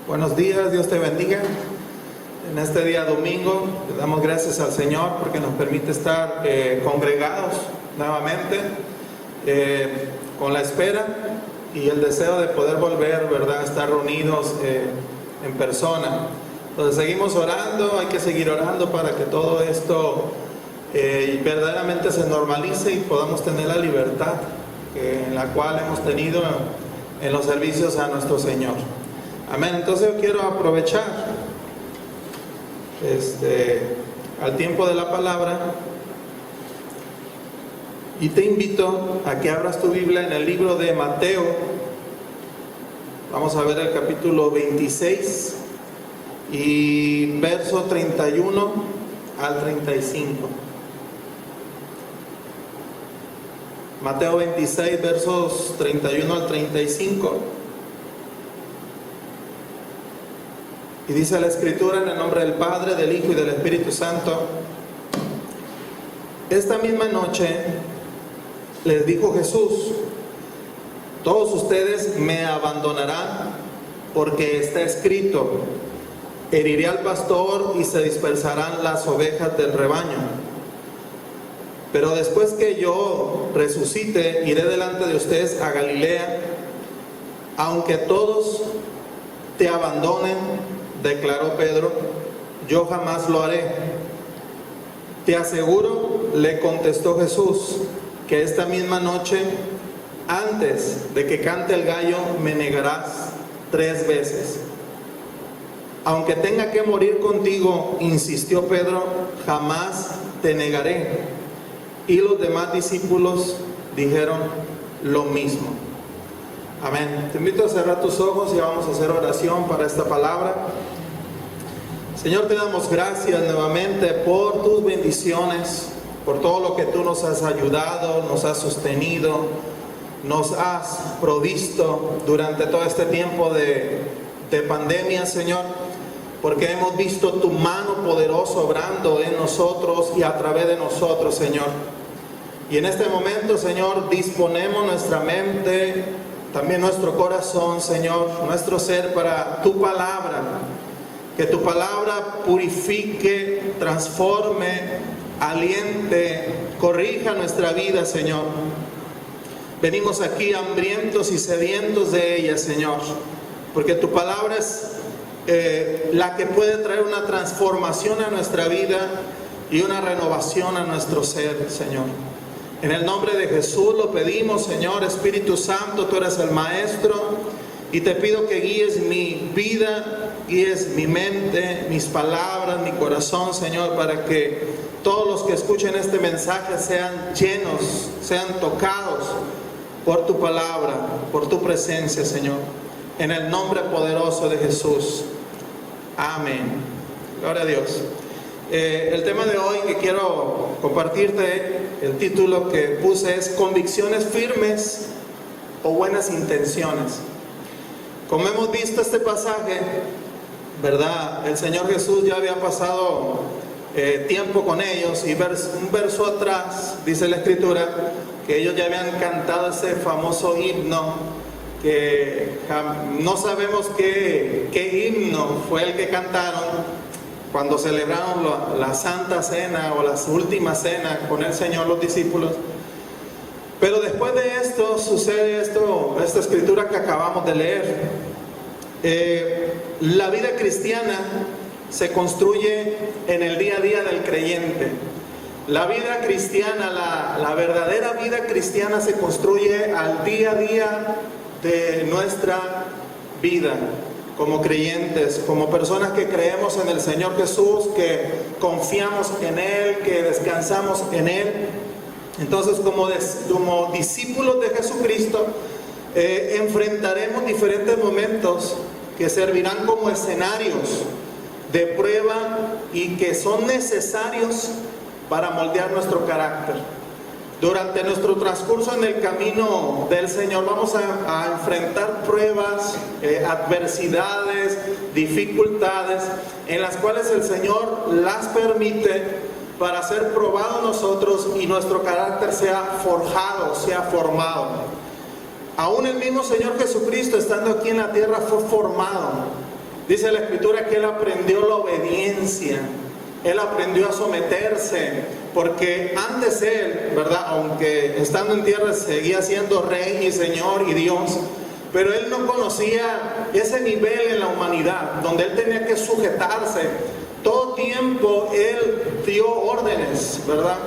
Buenos días, Dios te bendiga. En este día domingo le damos gracias al Señor porque nos permite estar congregados nuevamente con la espera y el deseo de poder volver, ¿verdad?, a estar reunidos en persona. Entonces seguimos orando, hay que seguir orando para que todo esto verdaderamente se normalice y podamos tener la libertad en la cual hemos tenido en los servicios a nuestro Señor. Amén. Entonces yo quiero aprovechar al tiempo de la palabra y te invito a que abras tu Biblia en el libro de Mateo. Vamos a ver el capítulo 26 y verso 31 al 35. Mateo 26, versos 31 al 35. Y dice la Escritura, en el nombre del Padre, del Hijo y del Espíritu Santo: esta misma noche les dijo Jesús: todos ustedes me abandonarán, porque está escrito: heriré al pastor y se dispersarán las ovejas del rebaño. Pero después que yo resucite, iré delante de ustedes a Galilea. Aunque todos te abandonen, declaró Pedro, yo jamás lo haré. Te aseguro, le contestó Jesús, que esta misma noche, antes de que cante el gallo, me negarás 3 veces. Aunque tenga que morir contigo, insistió Pedro, jamás te negaré. Y los demás discípulos dijeron lo mismo. Amén. Te invito a cerrar tus ojos y vamos a hacer oración para esta palabra. Señor, te damos gracias nuevamente por tus bendiciones, por todo lo que tú nos has ayudado, nos has sostenido, nos has provisto durante todo este tiempo de pandemia, Señor, porque hemos visto tu mano poderosa obrando en nosotros y a través de nosotros, Señor. Y en este momento, Señor, disponemos nuestra mente, también nuestro corazón, Señor, nuestro ser para tu palabra. Que tu palabra purifique, transforme, aliente, corrija nuestra vida, Señor. Venimos aquí hambrientos y sedientos de ella, Señor, porque tu palabra es la que puede traer una transformación a nuestra vida y una renovación a nuestro ser, Señor. En el nombre de Jesús lo pedimos, Señor. Espíritu Santo, tú eres el Maestro, y te pido que guíes mi vida, guíes mi mente, mis palabras, mi corazón, Señor, para que todos los que escuchen este mensaje sean llenos, sean tocados por tu palabra, por tu presencia, Señor. En el nombre poderoso de Jesús. Amén. Gloria a Dios. El tema de hoy que quiero compartirte, el título que puse es Convicciones firmes o buenas intenciones. Como hemos visto este pasaje, ¿verdad? El Señor Jesús ya había pasado tiempo con ellos, y un verso atrás dice la Escritura que ellos ya habían cantado ese famoso himno, que no sabemos qué himno fue el que cantaron cuando celebraron la Santa Cena o la última cena con el Señor, los discípulos. Pero después de esto sucede esta escritura que acabamos de leer. La vida cristiana se construye en el día a día del creyente. La vida cristiana, la verdadera vida cristiana se construye al día a día de nuestra vida como creyentes, como personas que creemos en el Señor Jesús, que confiamos en Él, que descansamos en Él. Entonces, como discípulos de Jesucristo, enfrentaremos diferentes momentos que servirán como escenarios de prueba y que son necesarios para moldear nuestro carácter. Durante nuestro transcurso en el camino del Señor vamos a enfrentar pruebas, adversidades, dificultades, en las cuales el Señor las permite para ser probado nosotros y nuestro carácter sea forjado, sea formado. Aún el mismo Señor Jesucristo, estando aquí en la tierra, fue formado. Dice la Escritura que él aprendió la obediencia, él aprendió a someterse, porque antes él, ¿verdad?, aunque estando en tierra seguía siendo rey y señor y Dios, pero él no conocía ese nivel en la humanidad, donde él tenía que sujetarse. Todo tiempo él dio órdenes, ¿verdad?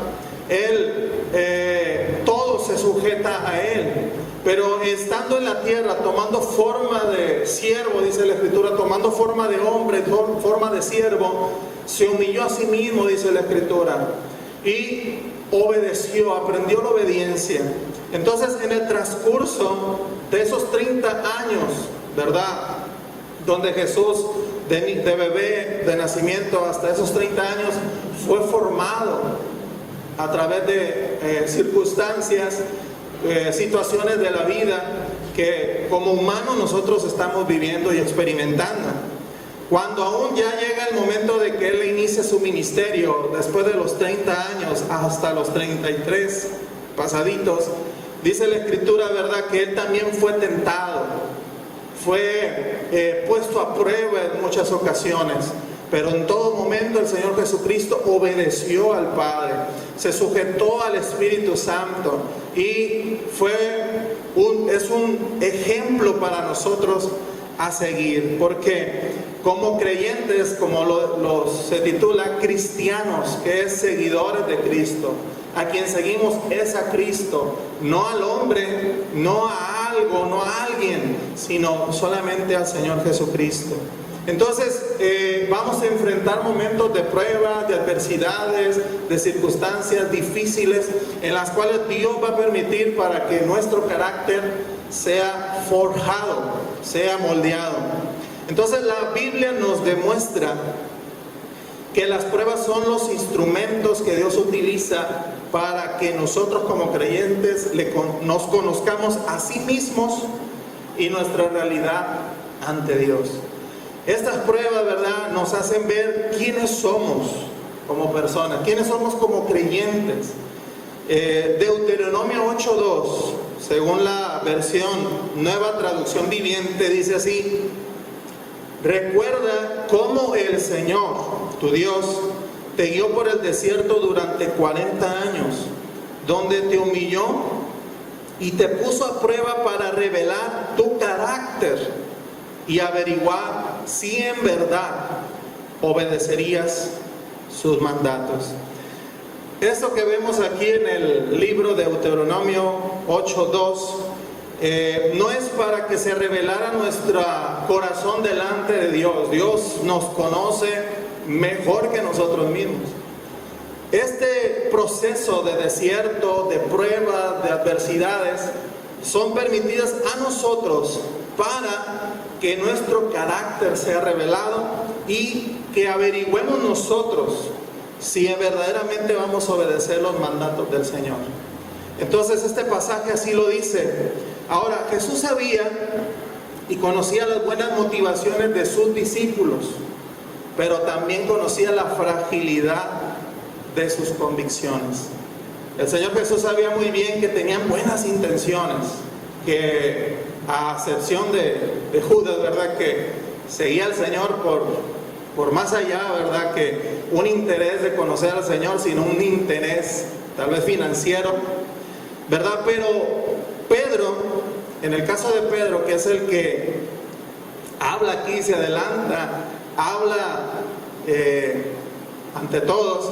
Todo se sujeta a él. Pero estando en la tierra, tomando forma de siervo, dice la Escritura, tomando forma de hombre, forma de siervo, se humilló a sí mismo, dice la Escritura, y obedeció, aprendió la obediencia. Entonces, en el transcurso de esos 30 años, ¿verdad?, donde Jesús, de bebé, de nacimiento hasta esos 30 años, fue formado a través de circunstancias, situaciones de la vida que como humanos nosotros estamos viviendo y experimentando. Cuando aún ya llega el momento de que él inicie su ministerio, después de los 30 años hasta los 33 pasaditos, dice la Escritura, ¿verdad?, que él también fue tentado, fue puesto a prueba en muchas ocasiones. Pero en todo momento el Señor Jesucristo obedeció al Padre, se sujetó al Espíritu Santo y es un ejemplo para nosotros a seguir, porque como creyentes, como se titula, cristianos, que es seguidores de Cristo, a quien seguimos es a Cristo, no al hombre, no a algo, no a alguien, sino solamente al Señor Jesucristo. Entonces vamos a enfrentar momentos de pruebas, de adversidades, de circunstancias difíciles en las cuales Dios va a permitir para que nuestro carácter sea forjado, sea moldeado. Entonces la Biblia nos demuestra que las pruebas son los instrumentos que Dios utiliza para que nosotros como creyentes nos conozcamos a sí mismos y nuestra realidad ante Dios. Estas pruebas, ¿verdad?, nos hacen ver quiénes somos como personas, quiénes somos como creyentes. Deuteronomio 8:2, según la versión Nueva Traducción Viviente, dice así: recuerda cómo el Señor, tu Dios, te guió por el desierto durante 40 años, donde te humilló y te puso a prueba para revelar tu carácter y averiguar si en verdad obedecerías sus mandatos. Esto que vemos aquí en el libro de Deuteronomio 8:2 no es para que se revelara nuestro corazón delante de Dios. Dios nos conoce mejor que nosotros mismos. Este proceso de desierto, de pruebas, de adversidades, son permitidas a nosotros para que nuestro carácter sea revelado y que averigüemos nosotros si verdaderamente vamos a obedecer los mandatos del Señor. Entonces este pasaje así lo dice. Ahora, Jesús sabía y conocía las buenas motivaciones de sus discípulos, pero también conocía la fragilidad de sus convicciones. El Señor Jesús sabía muy bien que tenían buenas intenciones, que a excepción de Judas, ¿verdad?, que seguía al Señor por más allá, ¿verdad?, que un interés de conocer al Señor, sino un interés tal vez financiero, ¿verdad? Pero Pedro, en el caso de Pedro, que es el que habla aquí, se adelanta, habla ante todos,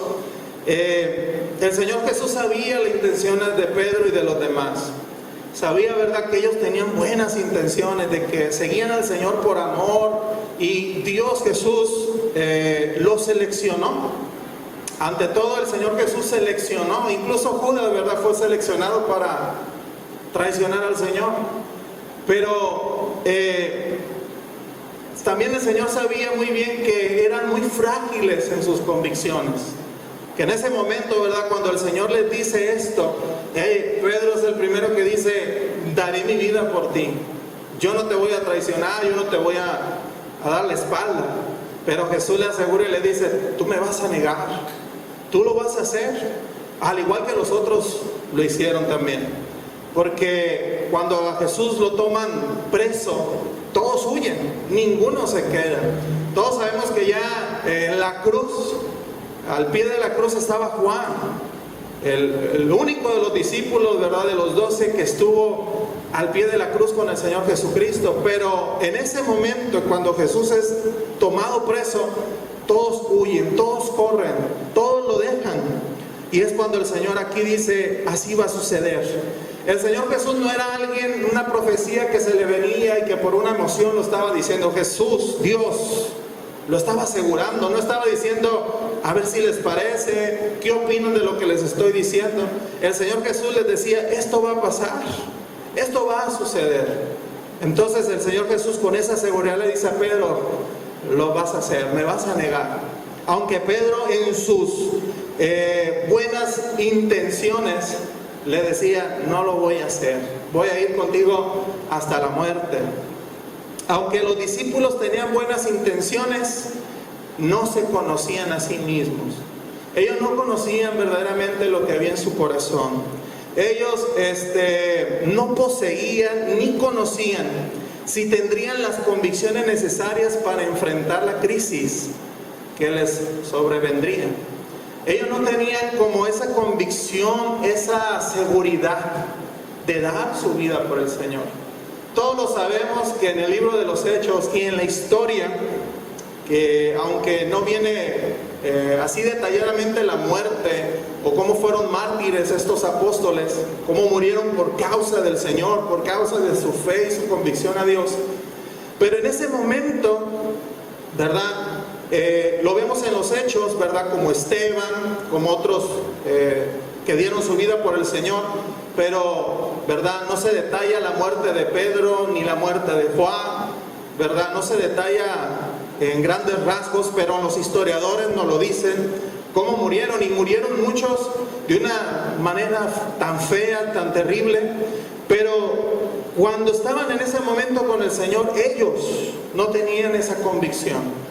el Señor Jesús sabía las intenciones de Pedro y de los demás. Sabía, ¿verdad?, que ellos tenían buenas intenciones, de que seguían al Señor por amor, y Dios Jesús los seleccionó. Ante todo, el Señor Jesús seleccionó, incluso Judas, ¿verdad?, fue seleccionado para traicionar al Señor. Pero también el Señor sabía muy bien que eran muy frágiles en sus convicciones. Que en ese momento, ¿verdad?, cuando el Señor les dice esto, Pedro es el primero que dice: daré mi vida por ti, yo no te voy a traicionar, yo no te voy a dar la espalda. Pero Jesús le asegura y le dice: tú me vas a negar, tú lo vas a hacer, al igual que los otros lo hicieron también. Porque cuando a Jesús lo toman preso, todos huyen, ninguno se queda. Todos sabemos que ya en la cruz, al pie de la cruz estaba Juan, el único de los discípulos, ¿verdad?, de los 12 que estuvo al pie de la cruz con el Señor Jesucristo. Pero en ese momento, cuando Jesús es tomado preso, todos huyen, todos corren, todos lo dejan. Y es cuando el Señor aquí dice, así va a suceder. El Señor Jesús no era alguien, una profecía que se le venía y que por una emoción lo estaba diciendo. Jesús, Dios, lo estaba asegurando, no estaba diciendo, a ver si les parece, qué opinan de lo que les estoy diciendo. El Señor Jesús les decía, esto va a pasar, esto va a suceder. Entonces el Señor Jesús con esa seguridad le dice a Pedro, lo vas a hacer, me vas a negar. Aunque Pedro en sus buenas intenciones le decía, no lo voy a hacer, voy a ir contigo hasta la muerte. Aunque los discípulos tenían buenas intenciones, no se conocían a sí mismos. Ellos no conocían verdaderamente lo que había en su corazón. Ellos no poseían ni conocían si tendrían las convicciones necesarias para enfrentar la crisis que les sobrevendría. Ellos no tenían como esa convicción, esa seguridad de dar su vida por el Señor. Todos lo sabemos que en el libro de los Hechos y en la historia, que aunque no viene así detalladamente la muerte o cómo fueron mártires estos apóstoles, cómo murieron por causa del Señor, por causa de su fe y su convicción a Dios, pero en ese momento, ¿verdad? Lo vemos en los Hechos, ¿verdad? Como Esteban, como otros que dieron su vida por el Señor, pero, ¿verdad?, no se detalla la muerte de Pedro ni la muerte de Juan, ¿verdad? No se detalla en grandes rasgos, pero los historiadores nos lo dicen, cómo murieron, y murieron muchos de una manera tan fea, tan terrible. Pero cuando estaban en ese momento con el Señor, ellos no tenían esa convicción.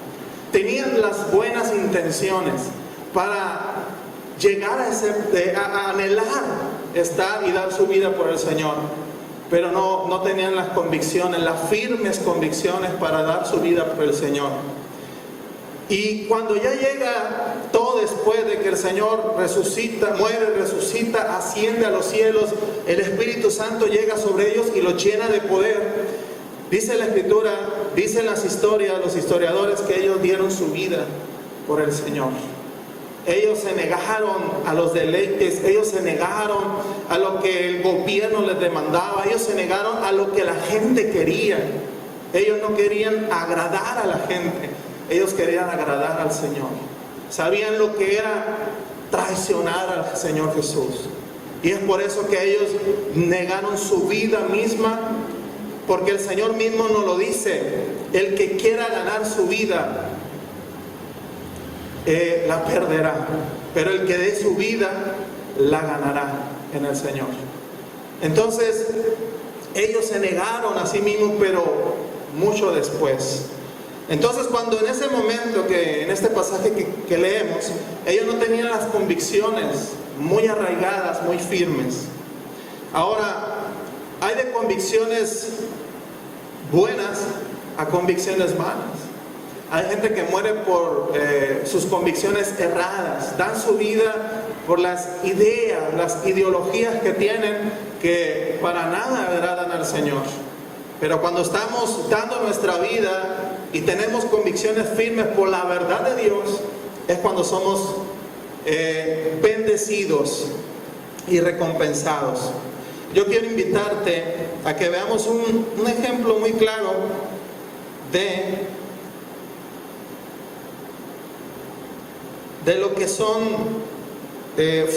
Tenían las buenas intenciones para llegar a anhelar estar y dar su vida por el Señor, pero no tenían las convicciones, las firmes convicciones para dar su vida por el Señor. Y cuando ya llega todo después de que el Señor resucita, muere, resucita, asciende a los cielos, el Espíritu Santo llega sobre ellos y los llena de poder. Dice la Escritura, dicen las historias, los historiadores, que ellos dieron su vida por el Señor. Ellos se negaron a los deleites, ellos se negaron a lo que el gobierno les demandaba, ellos se negaron a lo que la gente quería. Ellos no querían agradar a la gente, ellos querían agradar al Señor. Sabían lo que era traicionar al Señor Jesús. Y es por eso que ellos negaron su vida misma, porque el Señor mismo nos lo dice: el que quiera ganar su vida la perderá, pero el que dé su vida la ganará en el Señor. Entonces ellos se negaron a sí mismos, pero mucho después. Entonces, cuando en ese momento, que en este pasaje que leemos, ellos no tenían las convicciones muy arraigadas, muy firmes. Ahora, hay de convicciones buenas a convicciones malas. Hay gente que muere por sus convicciones erradas, dan su vida por las ideas, las ideologías que tienen, que para nada agradan al Señor. Pero cuando estamos dando nuestra vida y tenemos convicciones firmes por la verdad de Dios, es cuando somos bendecidos y recompensados. Yo quiero invitarte a que veamos un ejemplo muy claro de lo que son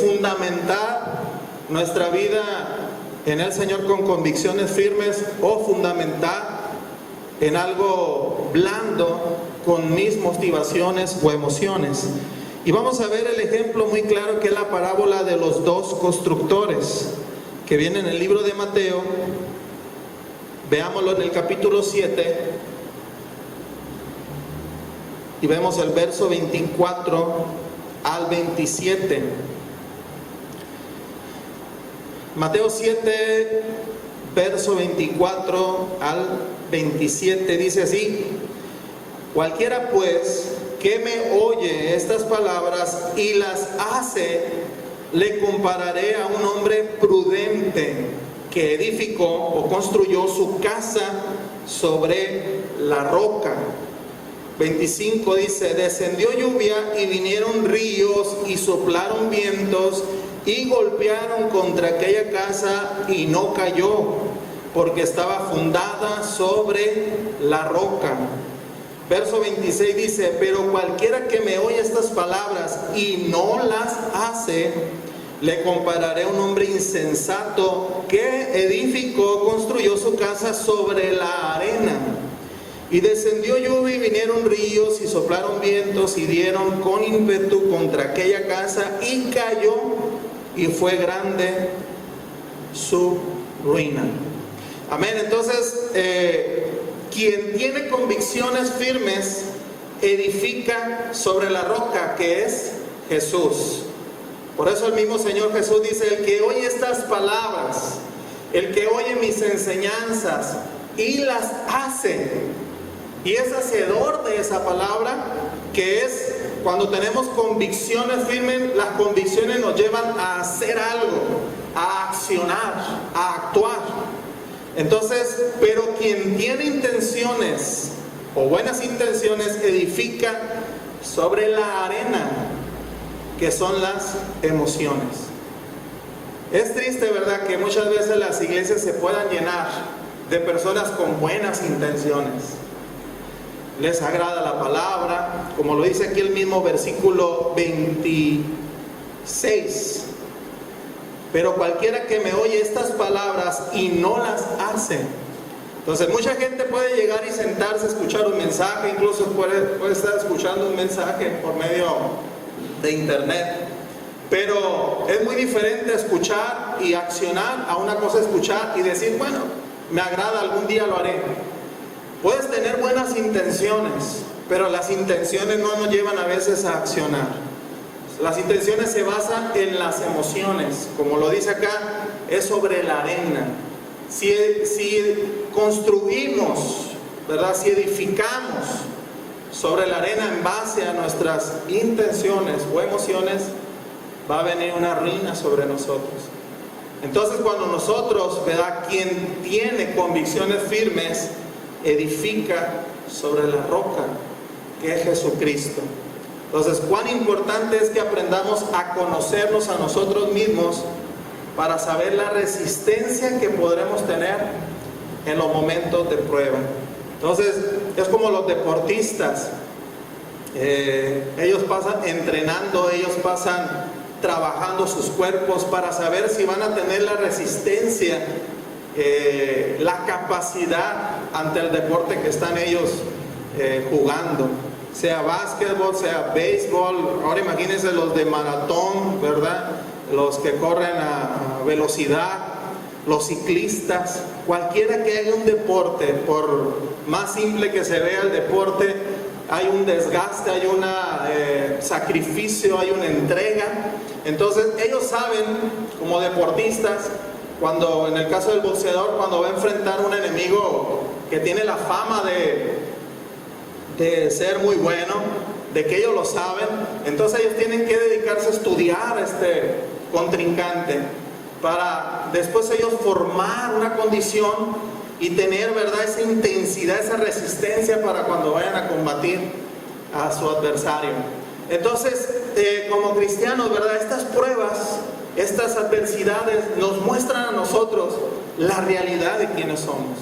fundamentar nuestra vida en el Señor con convicciones firmes, o fundamentar en algo blando con mis motivaciones o emociones. Y vamos a ver el ejemplo muy claro, que es la parábola de los dos constructores, que viene en el libro de Mateo. Veámoslo en el capítulo 7 y vemos el verso 24 al 27. Mateo 7, verso 24 al 27, dice así: cualquiera pues que me oye estas palabras y las hace, le compararé a un hombre prudente que edificó o construyó su casa sobre la roca. 25 dice: descendió lluvia y vinieron ríos y soplaron vientos y golpearon contra aquella casa y no cayó, porque estaba fundada sobre la roca. Verso 26 dice: pero cualquiera que me oye estas palabras y no las hace, le compararé a un hombre insensato que edificó, construyó su casa sobre la arena. Y descendió lluvia y vinieron ríos y soplaron vientos y dieron con ímpetu contra aquella casa y cayó, y fue grande su ruina. Amén. Entonces, quien tiene convicciones firmes edifica sobre la roca, que es Jesús. Por eso el mismo Señor Jesús dice: el que oye estas palabras, el que oye mis enseñanzas y las hace, y es hacedor de esa palabra, que es cuando tenemos convicciones firmes. Las convicciones nos llevan a hacer algo, a accionar, a actuar. Entonces, pero quien tiene intenciones o buenas intenciones edifica sobre la arena, que son las emociones. Es triste, ¿verdad?, que muchas veces las iglesias se puedan llenar de personas con buenas intenciones. Les agrada la palabra, como lo dice aquí el mismo versículo 26. Pero cualquiera que me oye estas palabras y no las hace. Entonces mucha gente puede llegar y sentarse a escuchar un mensaje, incluso puede estar escuchando un mensaje por medio de internet, pero es muy diferente escuchar y accionar a una cosa escuchar y decir: bueno, me agrada, algún día lo haré. Puedes tener buenas intenciones, pero las intenciones no nos llevan a veces a accionar. Las intenciones se basan en las emociones, como lo dice acá, es sobre la arena. Si construimos, ¿verdad?, si edificamos sobre la arena en base a nuestras intenciones o emociones, va a venir una ruina sobre nosotros. Entonces, cuando nosotros, ¿verdad?, quien tiene convicciones firmes, edifica sobre la roca, que es Jesucristo. Entonces, cuán importante es que aprendamos a conocernos a nosotros mismos para saber la resistencia que podremos tener en los momentos de prueba. Entonces, es como los deportistas. Ellos pasan entrenando, ellos pasan trabajando sus cuerpos para saber si van a tener la resistencia, la capacidad ante el deporte que están ellos jugando, sea básquetbol, sea béisbol. Ahora imagínense los de maratón, ¿verdad?, los que corren a velocidad, los ciclistas, cualquiera que haga un deporte, por más simple que se vea el deporte, hay un desgaste, hay un sacrificio, hay una entrega. Entonces ellos saben, como deportistas, cuando en el caso del boxeador, cuando va a enfrentar a un enemigo que tiene la fama de ser muy bueno, de que ellos lo saben, entonces ellos tienen que dedicarse a estudiar a este contrincante para después ellos formar una condición y tener, ¿verdad?, esa intensidad, esa resistencia para cuando vayan a combatir a su adversario. Entonces, como cristianos, ¿verdad?, estas pruebas, estas adversidades nos muestran a nosotros la realidad de quiénes somos.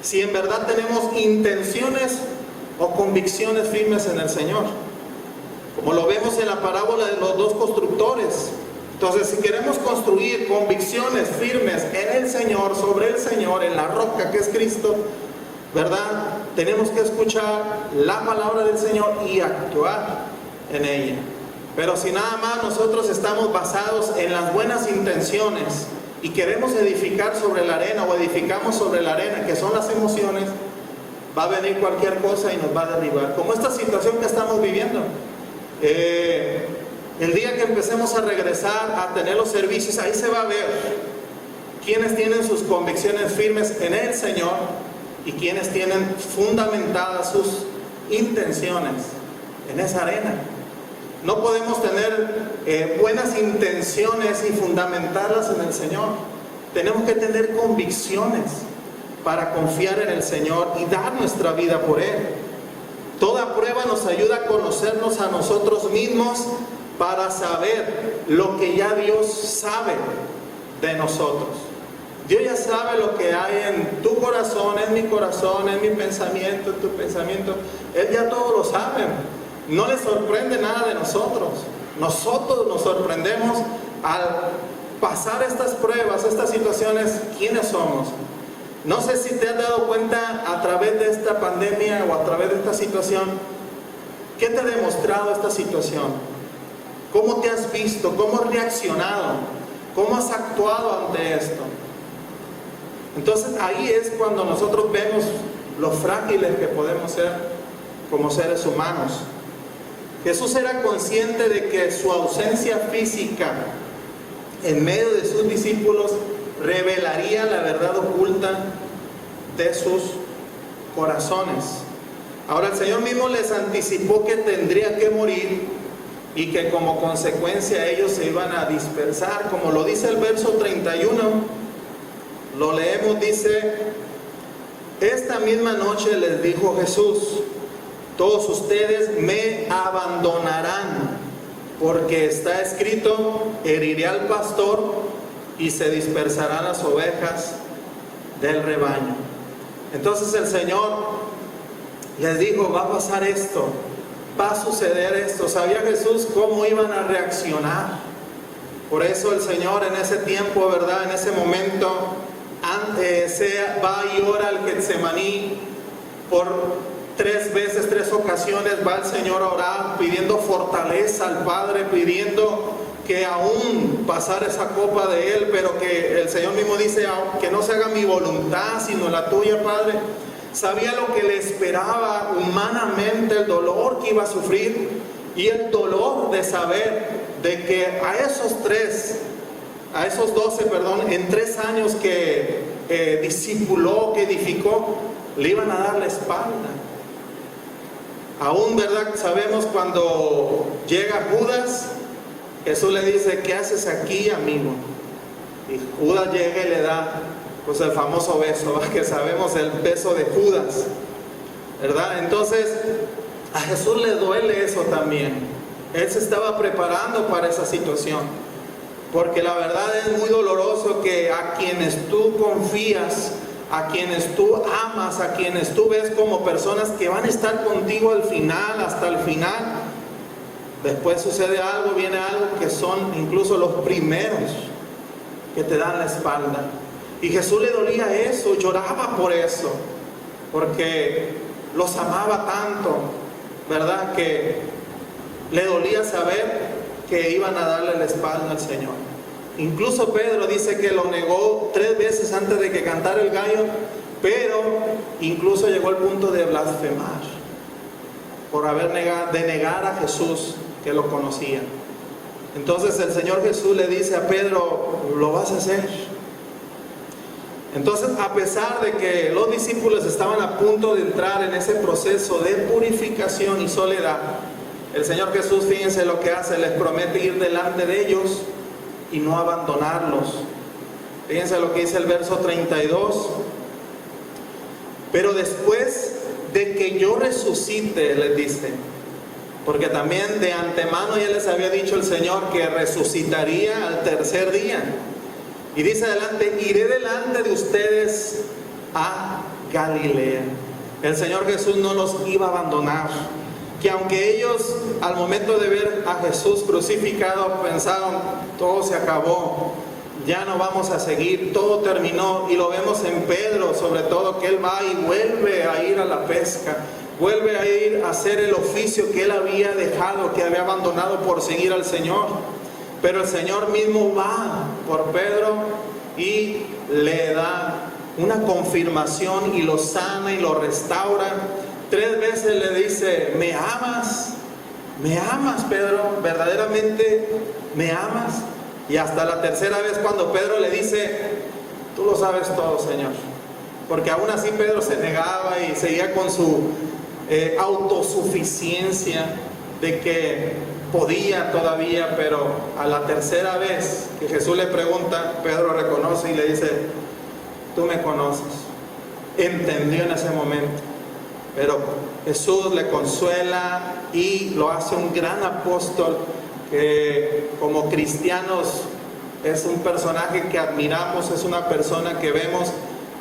Si en verdad tenemos intenciones o convicciones firmes en el Señor, como lo vemos en la parábola de los dos constructores. Entonces, si queremos construir convicciones firmes en el Señor, sobre el Señor, en la roca que es Cristo, ¿verdad?, tenemos que escuchar la palabra del Señor y actuar en ella. Pero si nada más nosotros estamos basados en las buenas intenciones y queremos edificar sobre la arena, o edificamos sobre la arena, que son las emociones, va a venir cualquier cosa y nos va a derribar, como esta situación que estamos viviendo. El día que empecemos a regresar a tener los servicios, ahí se va a ver quienes tienen sus convicciones firmes en el Señor y quienes tienen fundamentadas sus intenciones en esa arena. No podemos tener buenas intenciones y fundamentarlas en el Señor. Tenemos que tener convicciones para confiar en el Señor y dar nuestra vida por Él. Toda prueba nos ayuda a conocernos a nosotros mismos para saber lo que ya Dios sabe de nosotros. Dios ya sabe lo que hay en tu corazón, en mi corazón, en mi pensamiento, en tu pensamiento. Él ya todo lo sabe. No le sorprende nada de nosotros. Nosotros nos sorprendemos al pasar estas pruebas, estas situaciones. ¿Quiénes somos? No sé si te has dado cuenta a través de esta pandemia o a través de esta situación. ¿Qué te ha demostrado esta situación? ¿Cómo te has visto? ¿Cómo has reaccionado? ¿Cómo has actuado ante esto? Entonces ahí es cuando nosotros vemos lo frágiles que podemos ser como seres humanos. Jesús era consciente de que su ausencia física en medio de sus discípulos revelaría la verdad oculta de sus corazones. Ahora el Señor mismo les anticipó que tendría que morir y que como consecuencia ellos se iban a dispersar, como lo dice el verso 31. Lo leemos, dice: esta misma noche les dijo Jesús, todos ustedes me abandonarán, porque está escrito, heriré al pastor y se dispersarán las ovejas del rebaño. Entonces el Señor les dijo, va a pasar esto, va a suceder esto. ¿Sabía Jesús cómo iban a reaccionar? Por eso el Señor en ese tiempo, ¿verdad? En ese momento, va y ora al Getsemaní por 3 veces, 3 ocasiones va el Señor a orar, pidiendo fortaleza al Padre, pidiendo que aún pasara esa copa de Él, pero que el Señor mismo dice, que no se haga mi voluntad, sino la tuya, Padre. Sabía lo que le esperaba humanamente, el dolor que iba a sufrir y el dolor de saber de que a esos 12, en 3 años que discipuló, que edificó, le iban a dar la espalda. Aún, ¿verdad? Sabemos cuando llega Judas, Jesús le dice, ¿qué haces aquí, amigo? Y Judas llega y le da, pues, el famoso beso, ¿verdad? Que sabemos el beso de Judas, ¿verdad? Entonces, a Jesús le duele eso también. Él se estaba preparando para esa situación, porque la verdad es muy doloroso que a quienes tú confías, a quienes tú amas, a quienes tú ves como personas que van a estar contigo al final, hasta el final, después sucede algo, viene algo que son incluso los primeros que te dan la espalda. Y Jesús le dolía eso, lloraba por eso, porque los amaba tanto, ¿verdad? Que le dolía saber que iban a darle la espalda al Señor. Incluso Pedro dice que lo negó 3 veces antes de que cantara el gallo, pero incluso llegó al punto de blasfemar por negar a Jesús, que lo conocía. Entonces el Señor Jesús le dice a Pedro, lo vas a hacer. Entonces, a pesar de que los discípulos estaban a punto de entrar en ese proceso de purificación y soledad, el Señor Jesús, fíjense lo que hace, les promete ir delante de ellos y no abandonarlos. Fíjense lo que dice el verso 32. Pero después de que yo resucite, les dice, porque también de antemano ya les había dicho el Señor que resucitaría al 3er día. Y dice adelante, iré delante de ustedes a Galilea. El Señor Jesús no los iba a abandonar. Que aunque ellos al momento de ver a Jesús crucificado pensaron, todo se acabó, ya no vamos a seguir, todo terminó. Y lo vemos en Pedro, sobre todo, que él va y vuelve a ir a la pesca, vuelve a ir a hacer el oficio que él había dejado, que había abandonado por seguir al Señor. Pero el Señor mismo va por Pedro y le da una confirmación y lo sana y lo restaura. 3 veces le dice, ¿me amas? ¿Me amas, Pedro? ¿Verdaderamente me amas? Y hasta la 3ª vez cuando Pedro le dice, tú lo sabes todo, Señor. Porque aún así Pedro se negaba y seguía con su autosuficiencia de que podía todavía, pero a la tercera vez que Jesús le pregunta, Pedro reconoce y le dice, tú me conoces. Entendió en ese momento, pero Jesús le consuela y lo hace un gran apóstol que como cristianos es un personaje que admiramos, es una persona que vemos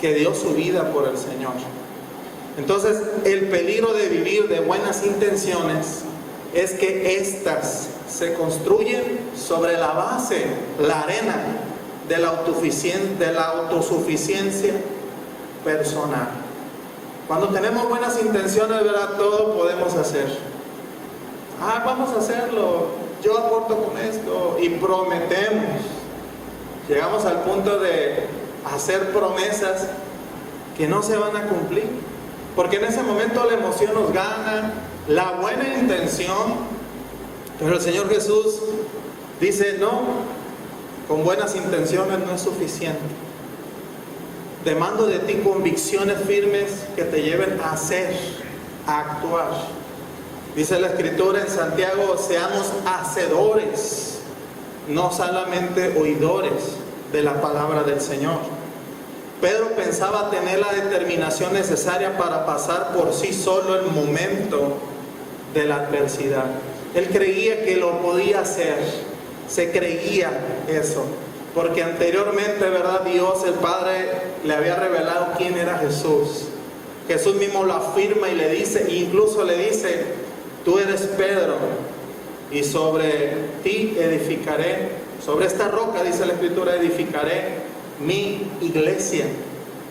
que dio su vida por el Señor. Entonces, el peligro de vivir de buenas intenciones es que éstas se construyen sobre la base, la arena de la autosuficiencia personal. Cuando tenemos buenas intenciones, ¿verdad? Todo podemos hacer. Vamos a hacerlo, yo aporto con esto y prometemos. Llegamos al punto de hacer promesas que no se van a cumplir, porque en ese momento la emoción nos gana, la buena intención, pero el Señor Jesús dice, no, con buenas intenciones no es suficiente. Demando de ti convicciones firmes que te lleven a hacer, a actuar. Dice la Escritura en Santiago, seamos hacedores, no solamente oidores de la palabra del Señor. Pedro pensaba tener la determinación necesaria para pasar por sí solo el momento de la adversidad. Él creía que lo podía hacer, se creía eso, porque anteriormente, ¿verdad? Dios, el Padre, le había revelado quién era Jesús. Jesús mismo lo afirma y le dice, incluso le dice, tú eres Pedro, y sobre ti edificaré, sobre esta roca, dice la Escritura, edificaré mi iglesia,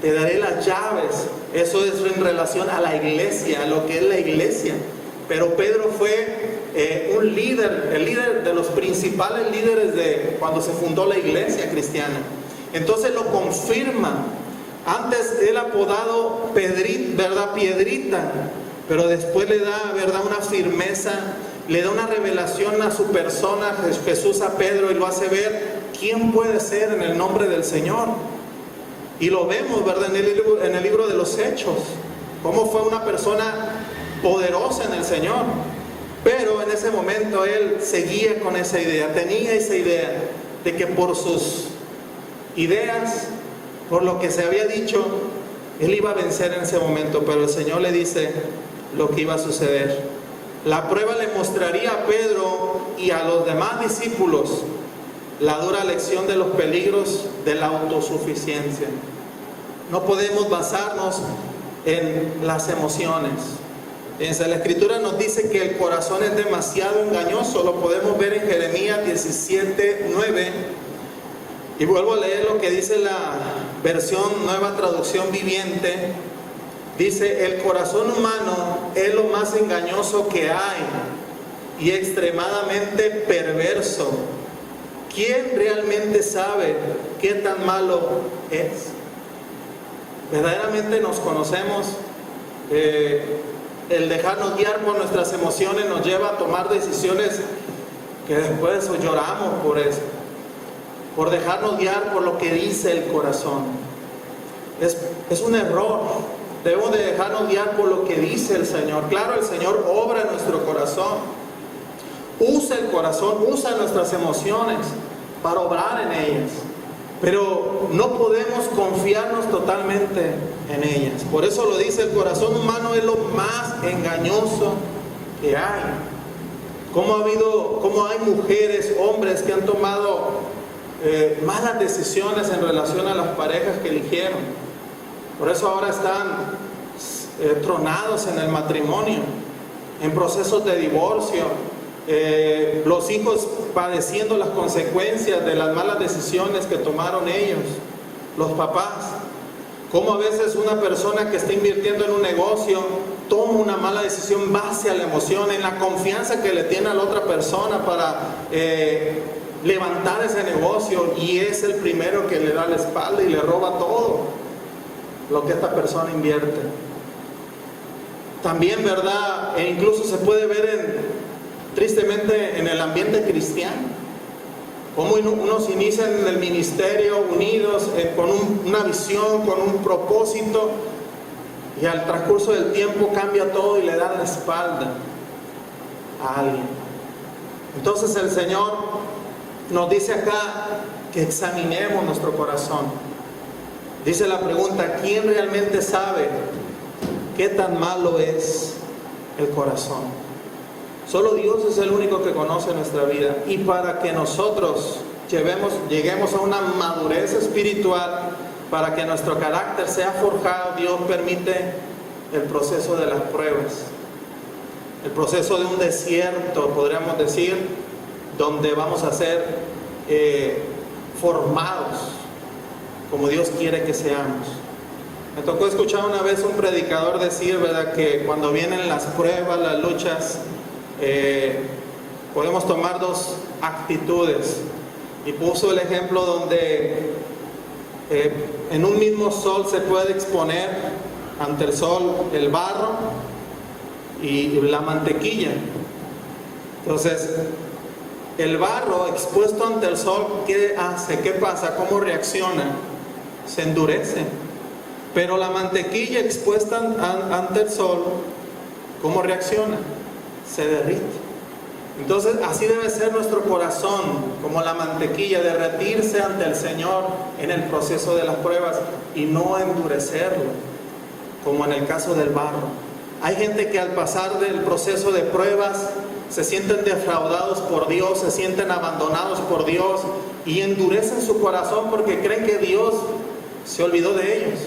te daré las llaves. Eso es en relación a la iglesia, a lo que es la iglesia. Pero Pedro fue un líder, el líder de los principales líderes de cuando se fundó la iglesia cristiana. Entonces lo confirma. Antes él apodado Piedrita, pero después le da, ¿verdad?, una firmeza, le da una revelación a su persona, Jesús, a Pedro, y lo hace ver quién puede ser en el nombre del Señor. Y lo vemos, ¿verdad?, en el libro de los Hechos, cómo fue una persona poderosa en el Señor. Pero en ese momento él seguía con esa idea, tenía esa idea de que por sus ideas, por lo que se había dicho, él iba a vencer en ese momento. Pero el Señor le dice lo que iba a suceder. La prueba le mostraría a Pedro y a los demás discípulos la dura lección de los peligros de la autosuficiencia. No podemos basarnos en las emociones. La Escritura nos dice que el corazón es demasiado engañoso. Lo podemos ver en Jeremías 17:9. Y vuelvo a leer lo que dice la versión Nueva Traducción Viviente. Dice, el corazón humano es lo más engañoso que hay y extremadamente perverso. ¿Quién realmente sabe qué tan malo es? Verdaderamente nos conocemos. El dejarnos guiar por nuestras emociones nos lleva a tomar decisiones que después lloramos por eso, por dejarnos guiar por lo que dice el corazón. Es un error. Debemos de dejarnos guiar por lo que dice el Señor. Claro, el Señor obra en nuestro corazón, usa el corazón, usa nuestras emociones para obrar en ellas, pero no podemos confiarnos totalmente en ellas. Por eso lo dice, el corazón humano es lo más engañoso que hay. Cómo hay mujeres, hombres que han tomado malas decisiones en relación a las parejas que eligieron. Por eso ahora están tronados en el matrimonio, en procesos de divorcio, los hijos padeciendo las consecuencias de las malas decisiones que tomaron ellos, los papás. Como a veces una persona que está invirtiendo en un negocio toma una mala decisión base a la emoción, en la confianza que le tiene a la otra persona para levantar ese negocio, y es el primero que le da la espalda y le roba todo lo que esta persona invierte. También, ¿verdad?, e incluso se puede ver tristemente en el ambiente cristiano, Cómo unos inician en el ministerio unidos con una visión, con un propósito, y al transcurso del tiempo cambia todo y le dan la espalda a alguien. Entonces el Señor nos dice acá que examinemos nuestro corazón. Dice la pregunta: ¿quién realmente sabe qué tan malo es el corazón? Solo Dios es el único que conoce nuestra vida. Y para que nosotros lleguemos a una madurez espiritual, para que nuestro carácter sea forjado, Dios permite el proceso de las pruebas. El proceso de un desierto, podríamos decir, donde vamos a ser formados como Dios quiere que seamos. Me tocó escuchar una vez un predicador decir, ¿verdad?, que cuando vienen las pruebas, las luchas, podemos tomar dos actitudes. Y puso el ejemplo donde en un mismo sol se puede exponer ante el sol el barro y la mantequilla. Entonces, el barro expuesto ante el sol, ¿qué hace? ¿Qué pasa? ¿Cómo reacciona? Se endurece. Pero la mantequilla expuesta ante el sol, ¿cómo reacciona? Se derrite. Entonces, así debe ser nuestro corazón, como la mantequilla, derretirse ante el Señor en el proceso de las pruebas y no endurecerlo, como en el caso del barro. Hay gente que al pasar del proceso de pruebas se sienten defraudados por Dios, se sienten abandonados por Dios y endurecen su corazón porque creen que Dios se olvidó de ellos.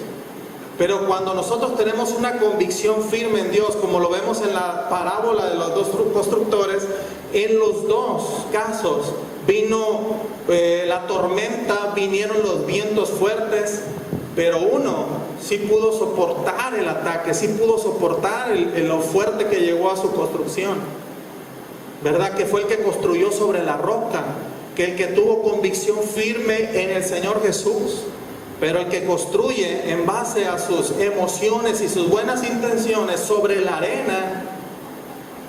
Pero cuando nosotros tenemos una convicción firme en Dios, como lo vemos en la parábola de los dos constructores, en los dos casos vino la tormenta, vinieron los vientos fuertes, pero uno sí pudo soportar el ataque, sí pudo soportar lo fuerte que llegó a su construcción, ¿verdad? Que fue el que construyó sobre la roca, que el que tuvo convicción firme en el Señor Jesús. Pero el que construye en base a sus emociones y sus buenas intenciones sobre la arena,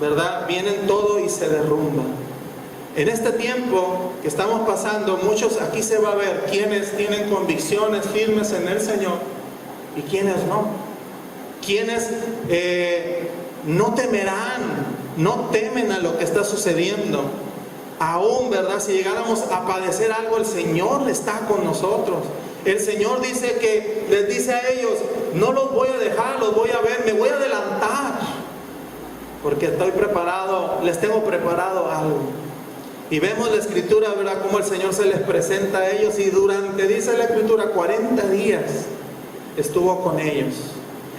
¿verdad?, vienen todo y se derrumba. En este tiempo que estamos pasando, muchos aquí se va a ver quienes tienen convicciones firmes en el Señor y quienes no. Quienes no temerán, no temen a lo que está sucediendo. Aún, ¿verdad?, si llegáramos a padecer algo, el Señor está con nosotros. El Señor dice que les dice a ellos: no los voy a dejar, los voy a ver, me voy a adelantar, porque estoy preparado, les tengo preparado algo. Y vemos la Escritura, ¿verdad?, cómo el Señor se les presenta a ellos, y durante, dice la Escritura, 40 días estuvo con ellos,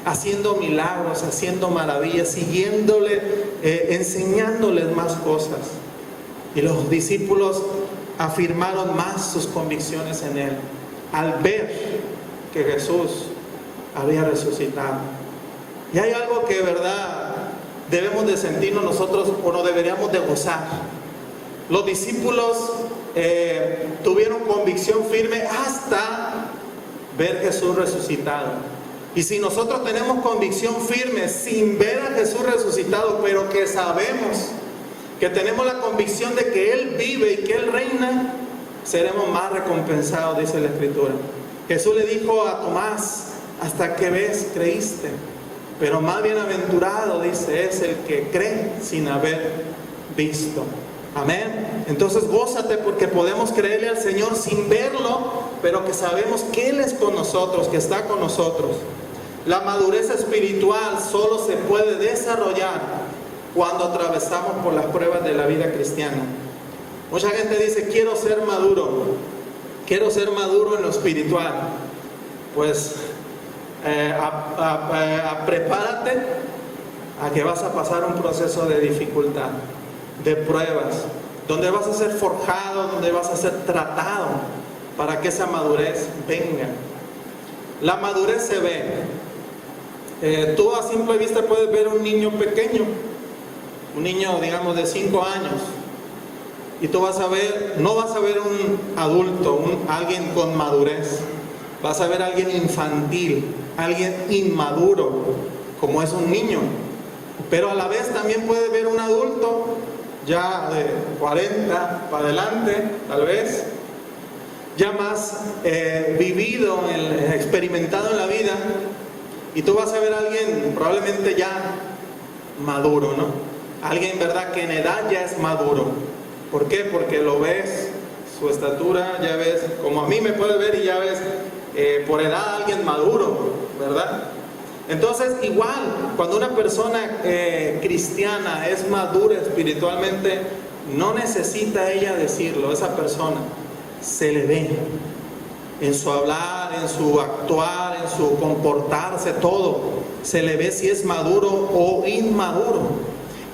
haciendo milagros, haciendo maravillas, siguiéndole, enseñándoles más cosas. Y los discípulos afirmaron más sus convicciones en Él al ver que Jesús había resucitado. Y hay algo que, verdad, debemos de sentirnos nosotros, o no deberíamos de gozar. Los discípulos tuvieron convicción firme hasta ver Jesús resucitado. Y si nosotros tenemos convicción firme sin ver a Jesús resucitado, pero que sabemos que tenemos la convicción de que Él vive y que Él reina, seremos más recompensados, dice la Escritura. Jesús le dijo a Tomás: hasta que ves, creíste. Pero más bienaventurado, dice, es el que cree sin haber visto. Amén. Entonces gózate, porque podemos creerle al Señor sin verlo, pero que sabemos que Él es con nosotros, que está con nosotros. La madurez espiritual solo se puede desarrollar cuando atravesamos por las pruebas de la vida cristiana. Mucha gente dice: quiero ser maduro en lo espiritual. Pues prepárate a que vas a pasar un proceso de dificultad, de pruebas, donde vas a ser forjado, donde vas a ser tratado, para que esa madurez venga. La madurez se ve. Tú a simple vista puedes ver un niño pequeño, un niño, digamos, de 5 años. Y tú vas a ver, no vas a ver un adulto, alguien con madurez. Vas a ver a alguien infantil, alguien inmaduro, como es un niño. Pero a la vez también puedes ver un adulto ya de 40 para adelante, tal vez, ya más vivido, experimentado en la vida, y tú vas a ver a alguien probablemente ya maduro, ¿no? Alguien, ¿verdad?, que en edad ya es maduro. ¿Por qué? Porque lo ves, su estatura, ya ves, como a mí me puedes ver y ya ves por edad alguien maduro, ¿verdad? Entonces, igual, cuando una persona cristiana es madura espiritualmente, no necesita ella decirlo, esa persona se le ve en su hablar, en su actuar, en su comportarse, todo se le ve si es maduro o inmaduro.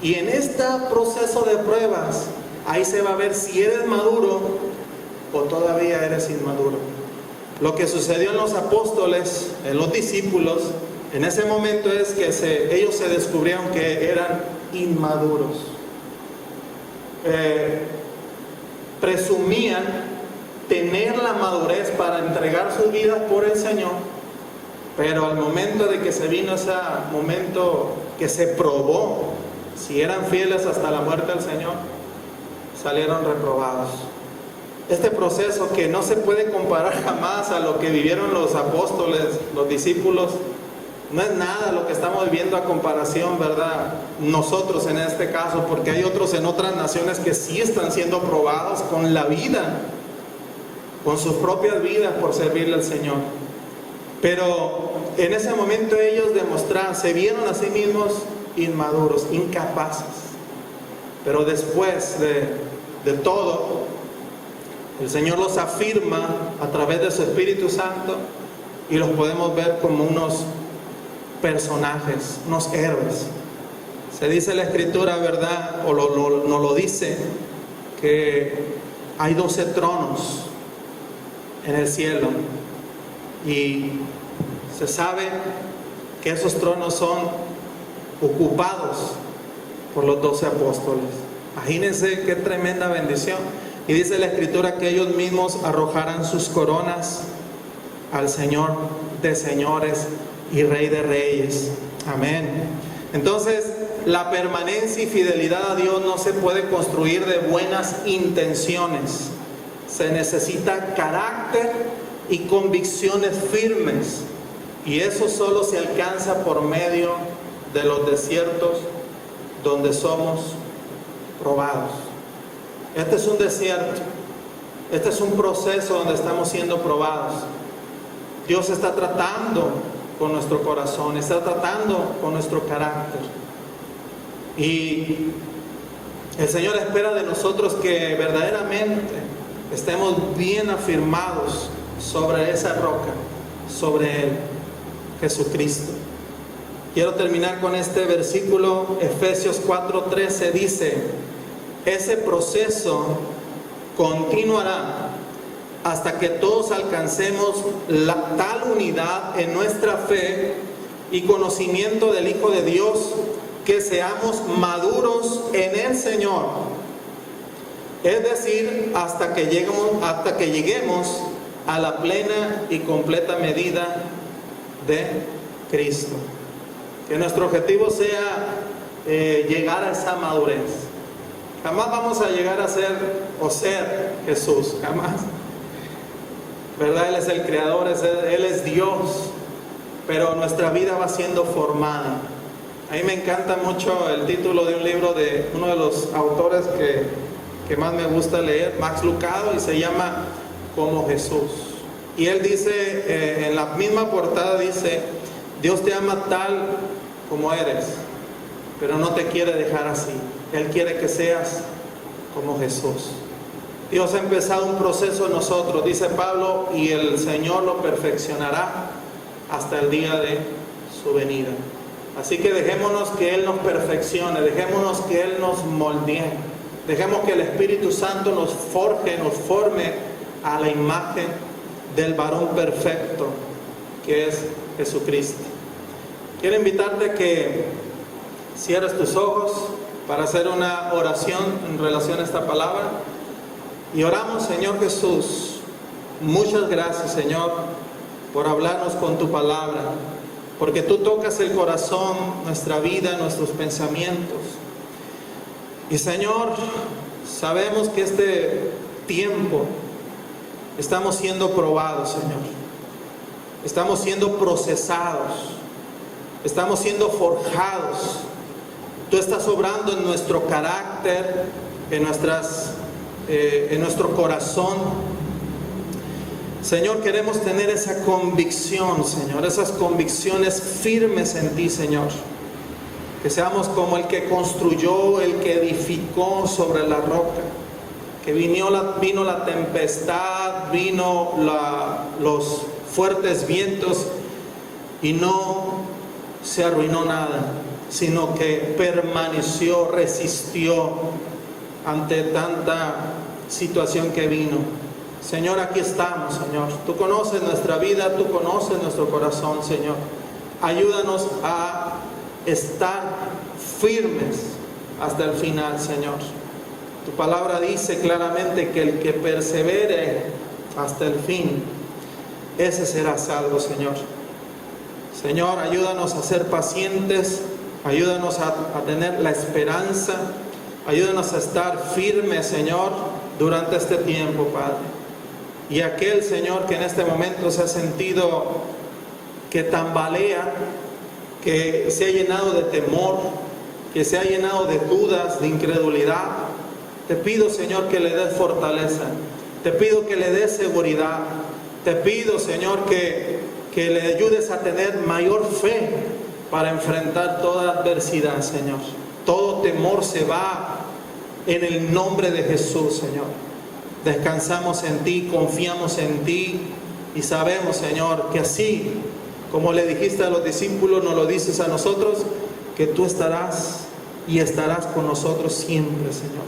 Y en este proceso de pruebas, ahí se va a ver si eres maduro o todavía eres inmaduro. Lo que sucedió en los apóstoles, en los discípulos, en ese momento es que ellos se descubrieron que eran inmaduros. Presumían tener la madurez para entregar sus vidas por el Señor, pero al momento de que se vino ese momento que se probó si eran fieles hasta la muerte al Señor, salieron reprobados. Este proceso que no se puede comparar jamás a lo que vivieron los apóstoles, los discípulos, no es nada lo que estamos viviendo a comparación, ¿verdad? Nosotros en este caso, porque hay otros en otras naciones que sí están siendo probados con la vida, con sus propias vidas por servirle al Señor. Pero en ese momento ellos demostraron, se vieron a sí mismos inmaduros, incapaces. Pero después de todo, el Señor los afirma a través de su Espíritu Santo y los podemos ver como unos personajes, unos héroes. Se dice en la Escritura, ¿verdad? O nos lo dice, que hay 12 tronos en el cielo, y se sabe que esos tronos son ocupados por los 12 apóstoles. Imagínense qué tremenda bendición. Y dice la Escritura que ellos mismos arrojarán sus coronas al Señor de señores y Rey de reyes. Amén. Entonces, la permanencia y fidelidad a Dios no se puede construir de buenas intenciones. Se necesita carácter y convicciones firmes, y eso solo se alcanza por medio de los desiertos donde somos probados. Este es un desierto, este es un proceso donde estamos siendo probados. Dios está tratando con nuestro corazón, está tratando con nuestro carácter, y el Señor espera de nosotros que verdaderamente estemos bien afirmados sobre esa roca, sobre Él, Jesucristo. Quiero terminar con este versículo. Efesios 4:13 dice: ese proceso continuará hasta que todos alcancemos tal unidad en nuestra fe y conocimiento del Hijo de Dios, que seamos maduros en el Señor. Es decir, hasta que lleguemos a la plena y completa medida de Cristo. Que nuestro objetivo sea llegar a esa madurez. Jamás vamos a llegar a ser Jesús, jamás. ¿Verdad? Él es el Creador, Él es Dios, pero nuestra vida va siendo formada. A mí me encanta mucho el título de un libro de uno de los autores que más me gusta leer, Max Lucado, y se llama Como Jesús. Y él dice, en la misma portada dice: Dios te ama tal como eres, pero no te quiere dejar así. Él quiere que seas como Jesús. Dios ha empezado un proceso en nosotros, dice Pablo, y el Señor lo perfeccionará hasta el día de su venida. Así que dejémonos que Él nos perfeccione, dejémonos que Él nos moldee, dejemos que el Espíritu Santo nos forje, nos forme a la imagen del varón perfecto que es Jesucristo. Quiero invitarte a que cierres tus ojos para hacer una oración en relación a esta palabra. Y oramos. Señor Jesús, muchas gracias, Señor, por hablarnos con tu palabra, porque tú tocas el corazón, nuestra vida, nuestros pensamientos. Y Señor, sabemos que este tiempo estamos siendo probados, Señor. Estamos siendo procesados. Estamos siendo forjados. Tú estás obrando en nuestro carácter, en nuestro corazón. Señor, queremos tener esa convicción, Señor, esas convicciones firmes en ti, Señor. Que seamos como el que construyó, el que edificó sobre la roca. Que vino la tempestad, vino los fuertes vientos y no se arruinó nada, sino que permaneció, resistió ante tanta situación que vino. Señor, aquí estamos, Señor. Tú conoces nuestra vida, tú conoces nuestro corazón, Señor. Ayúdanos a estar firmes hasta el final, Señor. Tu palabra dice claramente que el que persevere hasta el fin, ese será salvo, Señor. Señor, ayúdanos a ser pacientes, ayúdanos a tener la esperanza, ayúdanos a estar firmes, Señor, durante este tiempo, Padre. Y aquel, Señor, que en este momento se ha sentido que tambalea, que se ha llenado de temor, que se ha llenado de dudas, de incredulidad, te pido, Señor, que le des fortaleza, te pido que le des seguridad, te pido, Señor, que le ayudes a tener mayor fe para enfrentar toda adversidad, Señor. Todo temor se va en el nombre de Jesús, Señor. Descansamos en ti, confiamos en ti y sabemos, Señor, que así como le dijiste a los discípulos, nos lo dices a nosotros, que tú estarás y estarás con nosotros siempre, Señor.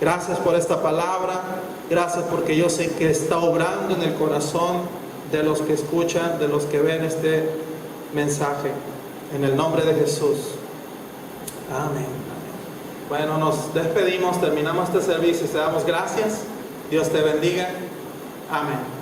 Gracias por esta palabra, gracias porque yo sé que está obrando en el corazón de los que escuchan, de los que ven este mensaje. En el nombre de Jesús. Amén. Bueno, nos despedimos, terminamos este servicio y te damos gracias. Dios te bendiga. Amén.